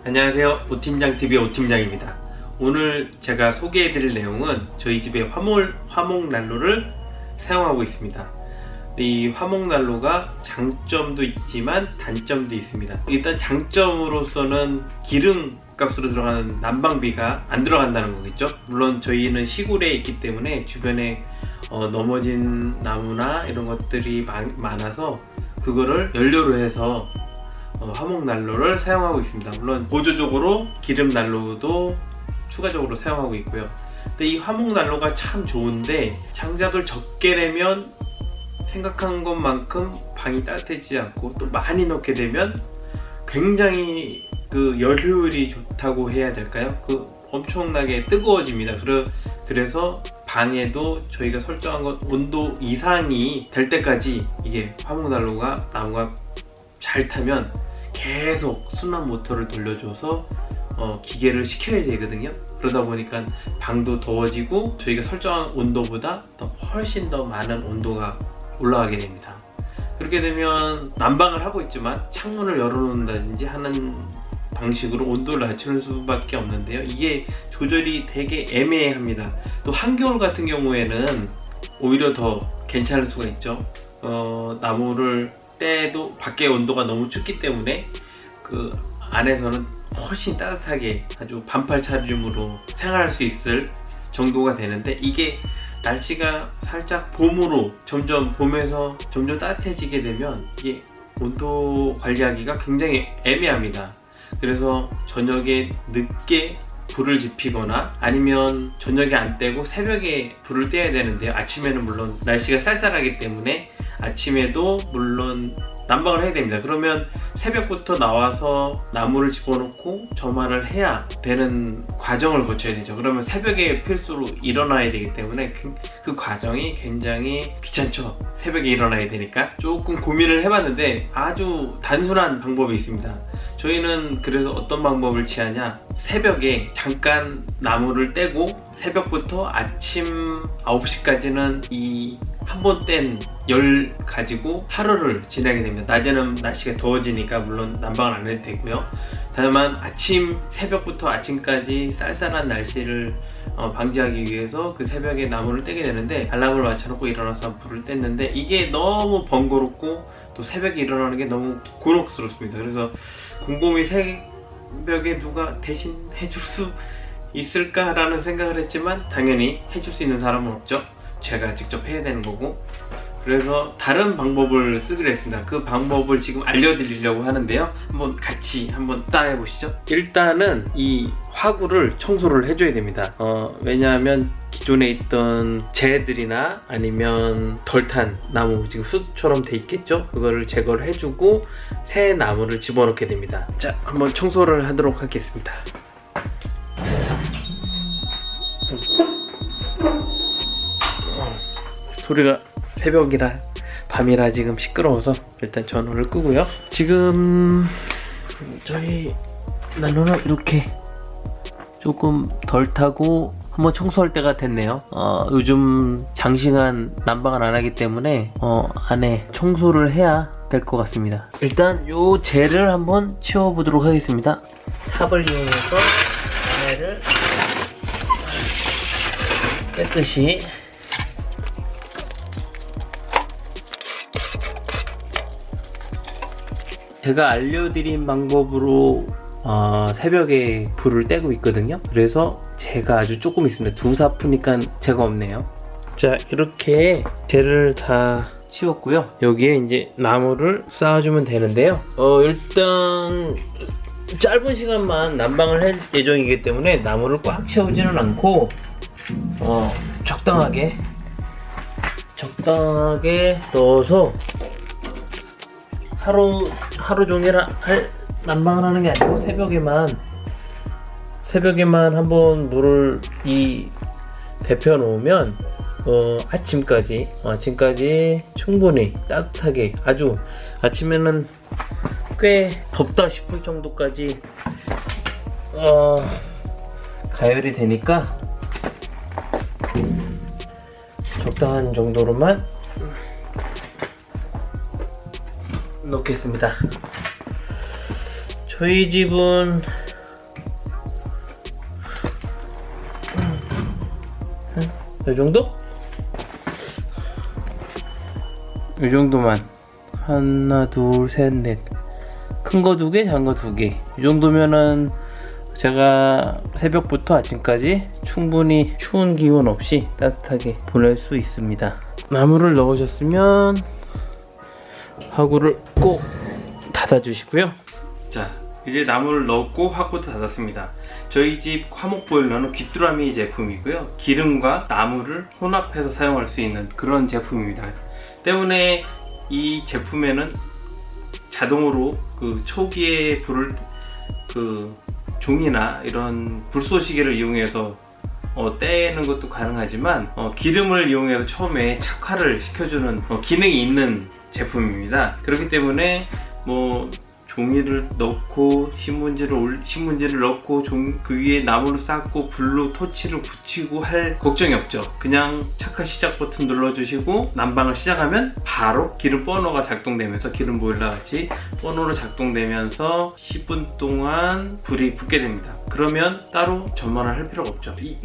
안녕하세요. 오팀장TV의 오팀장입니다. 오늘 제가 소개해드릴 내용은 저희 집의 화목난로를 사용하고 있습니다. 이 화목난로가 장점도 있지만 단점도 있습니다. 일단 장점으로서는 기름 값으로 들어가는 난방비가 안 들어간다는 거겠죠. 물론 저희는 시골에 있기 때문에 주변에 넘어진 나무나 이런 것들이 많아서 그거를 연료로 해서 화목난로를 사용하고 있습니다. 물론 보조적으로 기름난로도 추가적으로 사용하고 있고요. 근데 이 화목난로가 참 좋은데 장작을 적게 내면 생각한 것만큼 방이 따뜻해지지 않고, 또 많이 넣게 되면 굉장히 그 열 효율이 좋다고 해야 될까요? 엄청나게 뜨거워집니다. 그래서 방에도 저희가 설정한 것 온도 이상이 될 때까지 이게 화목난로가 나무가 잘 타면 계속 순환 모터를 돌려줘서 기계를 식혀야 되거든요. 그러다 보니까 방도 더워지고 저희가 설정한 온도보다 훨씬 더 많은 온도가 올라가게 됩니다. 그렇게 되면 난방을 하고 있지만 창문을 열어놓는다든지 하는 방식으로 온도를 낮추는 수밖에 없는데요. 이게 조절이 되게 애매합니다. 또 한겨울 같은 경우에는 오히려 더 괜찮을 수가 있죠. 나무를 떼도 밖에 온도가 너무 춥기 때문에 그 안에서는 훨씬 따뜻하게 아주 반팔 차림으로 생활할 수 있을 정도가 되는데, 이게 날씨가 살짝 봄에서 점점 따뜻해지게 되면 이게 온도 관리하기가 굉장히 애매합니다. 그래서 저녁에 늦게 불을 지피거나 아니면 저녁에 안 떼고 새벽에 불을 떼야 되는데요. 아침에는 물론 날씨가 쌀쌀하기 때문에 아침에도 물론 난방을 해야 됩니다. 그러면 새벽부터 나와서 나무를 집어넣고 점화를 해야 되는 과정을 거쳐야 되죠. 그러면 새벽에 필수로 일어나야 되기 때문에 그 과정이 굉장히 귀찮죠. 새벽에 일어나야 되니까. 조금 고민을 해봤는데 아주 단순한 방법이 있습니다. 저희는 그래서 어떤 방법을 취하냐, 새벽에 잠깐 나무를 떼고 새벽부터 아침 9시까지는 이 한 번 뗀 열 가지고 하루를 지내게 됩니다. 낮에는 날씨가 더워지니까 물론 난방을 안 해도 되고요. 다만 새벽부터 아침까지 쌀쌀한 날씨를 방지하기 위해서 그 새벽에 나무를 떼게 되는데, 알람을 맞춰놓고 일어나서 불을 뗐는데 이게 너무 번거롭고 또 새벽에 일어나는 게 너무 곤혹스럽습니다. 그래서 곰곰이 새벽에 누가 대신 해줄 수 있을까라는 생각을 했지만 당연히 해줄 수 있는 사람은 없죠. 제가 직접 해야 되는 거고, 그래서 다른 방법을 쓰기로 했습니다. 그 방법을 지금 알려드리려고 하는데요. 같이 한번 따라해 보시죠. 일단은 이 화구를 청소를 해줘야 됩니다. 왜냐하면 기존에 있던 재들이나 아니면 덜 탄 나무, 지금 숯처럼 돼 있겠죠? 그거를 제거를 해주고 새 나무를 집어넣게 됩니다. 자, 한번 청소를 하도록 하겠습니다. 소리가 새벽이라 밤이라 지금 시끄러워서 일단 전원을 끄고요. 지금 저희 난로는 이렇게 조금 덜 타고 한번 청소할 때가 됐네요. 요즘 장시간 난방을 안 하기 때문에 안에 청소를 해야 될 것 같습니다. 일단 요 젤을 한번 치워 보도록 하겠습니다. 삽을 이용해서 안에를 깨끗이 제가 알려드린 방법으로 새벽에 불을 떼고 있거든요. 그래서 제가 아주 조금 있습니다. 2사푸니까 제가 없네요. 자, 이렇게 젤을 다 치웠고요. 여기에 이제 나무를 쌓아주면 되는데요. 일단 짧은 시간만 난방을 할 예정이기 때문에 나무를 꽉 채우지는 않고 적당하게 넣어서 하루 종일 난방을 하는 게 아니고 새벽에만 한번 물을 데펴 놓으면 아침까지 충분히 따뜻하게, 아주 아침에는 꽤 덥다 싶을 정도까지 가열이 되니까 적당한 정도로만 넣겠습니다. 저희 집은 이 정도? 이 정도만. 하나, 둘, 셋, 넷. 큰 거 2개, 작은 거 2개. 이 정도면은 제가 새벽부터 아침까지 충분히 추운 기운 없이 따뜻하게 보낼 수 있습니다. 나무를 넣으셨으면 화구를 꼭 닫아주시고요. 자, 이제 나무를 넣고 화구도 닫았습니다. 저희 집 화목 보일러는 귀뚜라미 제품이고요. 기름과 나무를 혼합해서 사용할 수 있는 그런 제품입니다. 때문에 이 제품에는 자동으로 그 초기에 불을 종이나 이런 불쏘시개를 이용해서 떼는 것도 가능하지만 기름을 이용해서 처음에 착화를 시켜주는 기능이 있는 제품입니다. 그렇기 때문에 뭐 종이를 넣고 신문지를 넣고 그 위에 나무를 쌓고 불로 토치를 붙이고 할 걱정이 없죠. 그냥 착화 시작 버튼 눌러주시고 난방을 시작하면 바로 기름 버너가 작동되면서 기름 보일러 같이 버너로 작동되면서 10분 동안 불이 붙게 됩니다. 그러면 따로 전원을 할 필요가 없죠. 이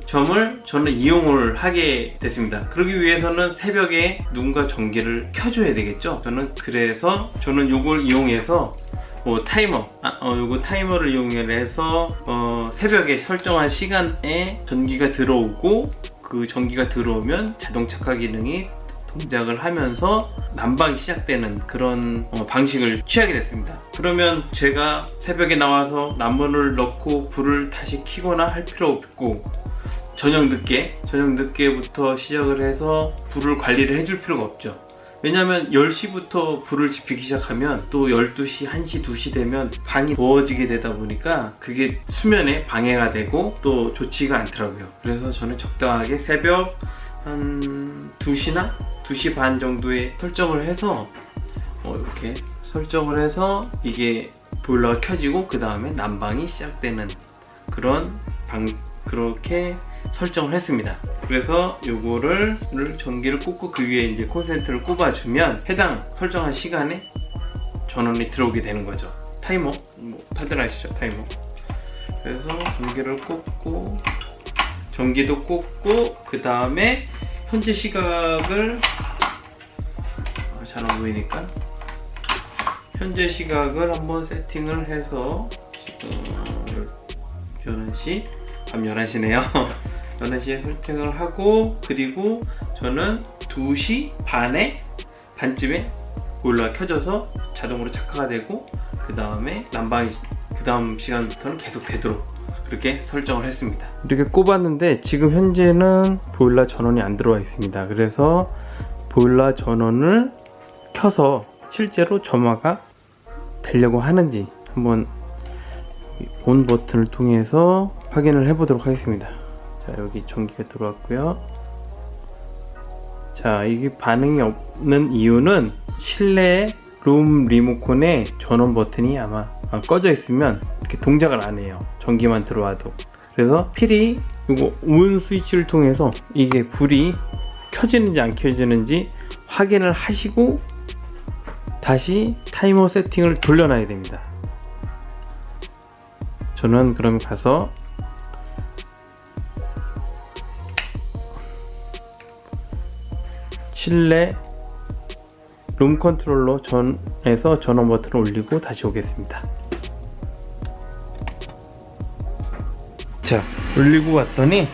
점을 저는 이용을 하게 됐습니다. 그러기 위해서는 새벽에 누군가 전기를 켜줘야 되겠죠. 그래서 저는 요걸 이용해서 요거 타이머를 이용해서 새벽에 설정한 시간에 전기가 들어오고 그 전기가 들어오면 자동 착화 기능이 동작을 하면서 난방이 시작되는 그런 방식을 취하게 됐습니다. 그러면 제가 새벽에 나와서 나무를 넣고 불을 다시 켜거나 할 필요 없고 저녁 늦게부터 시작을 해서 불을 관리를 해줄 필요가 없죠. 왜냐면 10시부터 불을 지피기 시작하면 또 12시, 1시, 2시 되면 방이 더워지게 되다 보니까 그게 수면에 방해가 되고 또 좋지가 않더라고요. 그래서 저는 적당하게 새벽 한 2시나 2시 반 정도에 설정을 해서 이렇게 설정을 해서 이게 보일러가 켜지고 그 다음에 난방이 시작되는 그렇게 설정을 했습니다. 그래서 요거를 전기를 꽂고 그 위에 이제 콘센트를 꼽아주면 해당 설정한 시간에 전원이 들어오게 되는 거죠. 타이머, 다들 아시죠? 타이머. 그래서 전기도 꽂고 그 다음에 현재 시각을 잘 안 보이니까 현재 시각을 한번 세팅을 해서 지금 11시네요. 11시에 설정을 하고 그리고 저는 2시 반쯤에 보일러가 켜져서 자동으로 착화가 되고 그 다음에 난방이 그 다음 시간부터는 계속 되도록 그렇게 설정을 했습니다. 이렇게 꼽았는데 지금 현재는 보일러 전원이 안 들어와 있습니다. 그래서 보일러 전원을 켜서 실제로 점화가 되려고 하는지 한번 온 버튼을 통해서 확인을 해보도록 하겠습니다. 자, 여기 전기가 들어왔고요. 자, 이게 반응이 없는 이유는 실내 룸 리모컨의 전원 버튼이 아마 꺼져 있으면 이렇게 동작을 안 해요. 전기만 들어와도. 그래서 필히 이거 온 스위치를 통해서 이게 불이 켜지는지 안 켜지는지 확인을 하시고 다시 타이머 세팅을 돌려놔야 됩니다. 저는 그럼 가서 실내 룸 컨트롤러 전에서 전원 버튼을 올리고 다시 오겠습니다. 자, 올리고 왔더니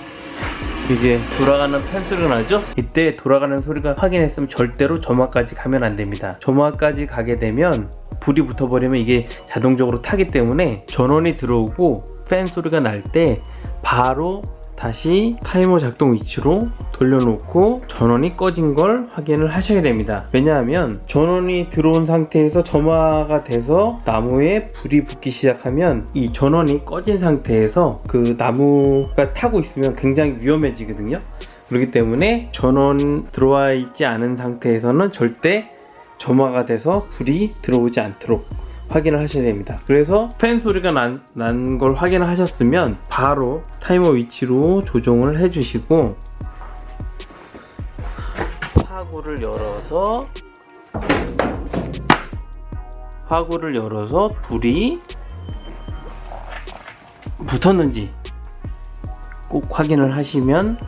이게 돌아가는 팬 소리가 나죠? 이때 돌아가는 소리가 확인했으면 절대로 점화까지 가면 안 됩니다. 점화까지 가게 되면 불이 붙어버리면 이게 자동적으로 타기 때문에 전원이 들어오고 팬 소리가 날 때 바로 다시 타이머 작동 위치로 돌려놓고 전원이 꺼진 걸 확인을 하셔야 됩니다. 왜냐하면 전원이 들어온 상태에서 점화가 돼서 나무에 불이 붙기 시작하면 이 전원이 꺼진 상태에서 그 나무가 타고 있으면 굉장히 위험해지거든요. 그렇기 때문에 전원 들어와 있지 않은 상태에서는 절대 점화가 돼서 불이 들어오지 않도록 확인을 하셔야 됩니다. 그래서 팬 소리가 난 걸 확인을 하셨으면 바로 타이머 위치로 조정을 해주시고 화구를 열어서 불이 붙었는지 꼭 확인을 하시면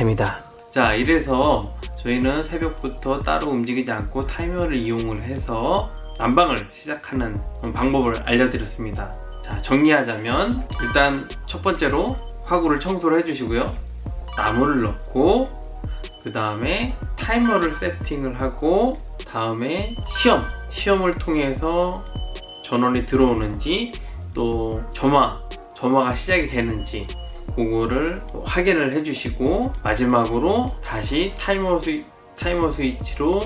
됩니다. 자, 이래서 저희는 새벽부터 따로 움직이지 않고 타이머를 이용을 해서 난방을 시작하는 방법을 알려드렸습니다. 자, 정리하자면 일단 첫 번째로 화구를 청소를 해주시고요. 나무를 넣고 그 다음에 타이머를 세팅을 하고 다음에 시험을 통해서 전원이 들어오는지 또 점화가 시작이 되는지 그거를 확인을 해주시고 마지막으로 다시 타이머 스위치로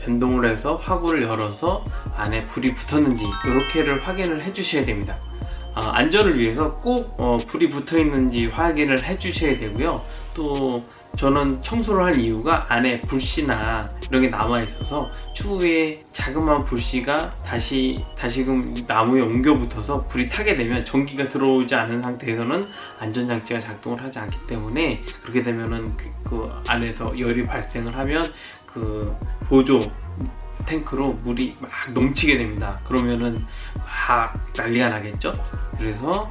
변동을 해서 화구를 열어서 안에 불이 붙었는지 이렇게를 확인을 해주셔야 됩니다. 안전을 위해서 꼭 불이 붙어 있는지 확인을 해주셔야 되고요. 또 저는 청소를 할 이유가 안에 불씨나 이런 게 남아 있어서 추후에 자그마한 불씨가 다시금 나무에 옮겨 붙어서 불이 타게 되면 전기가 들어오지 않은 상태에서는 안전장치가 작동을 하지 않기 때문에 그렇게 되면은 그 안에서 열이 발생을 하면 그 보조 탱크로 물이 막 넘치게 됩니다. 그러면은 막 난리가 나겠죠. 그래서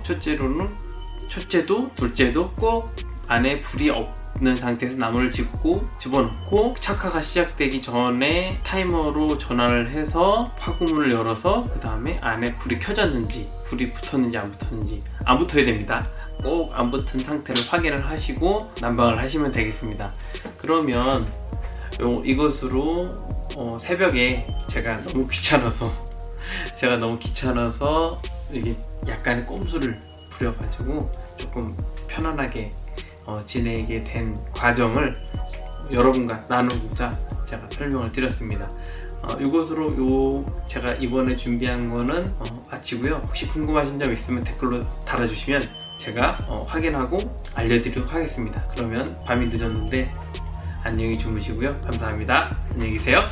첫째도 둘째도 꼭 안에 불이 없는 상태에서 나무를 집어넣고 착화가 시작되기 전에 타이머로 전환을 해서 화구문을 열어서 그 다음에 안에 불이 켜졌는지 불이 붙었는지 안 붙었는지 안 붙어야 됩니다. 꼭 안 붙은 상태를 확인을 하시고 난방을 하시면 되겠습니다. 그러면 이것으로 새벽에 제가 너무 귀찮아서 이게 약간의 꼼수를 부려가지고 조금 편안하게 지내게 된 과정을 여러분과 나누고자 제가 설명을 드렸습니다. 이것으로 제가 이번에 준비한 거는 마치고요. 혹시 궁금하신 점 있으면 댓글로 달아주시면 제가 확인하고 알려드리도록 하겠습니다. 그러면 밤이 늦었는데 안녕히 주무시고요. 감사합니다. 안녕히 계세요.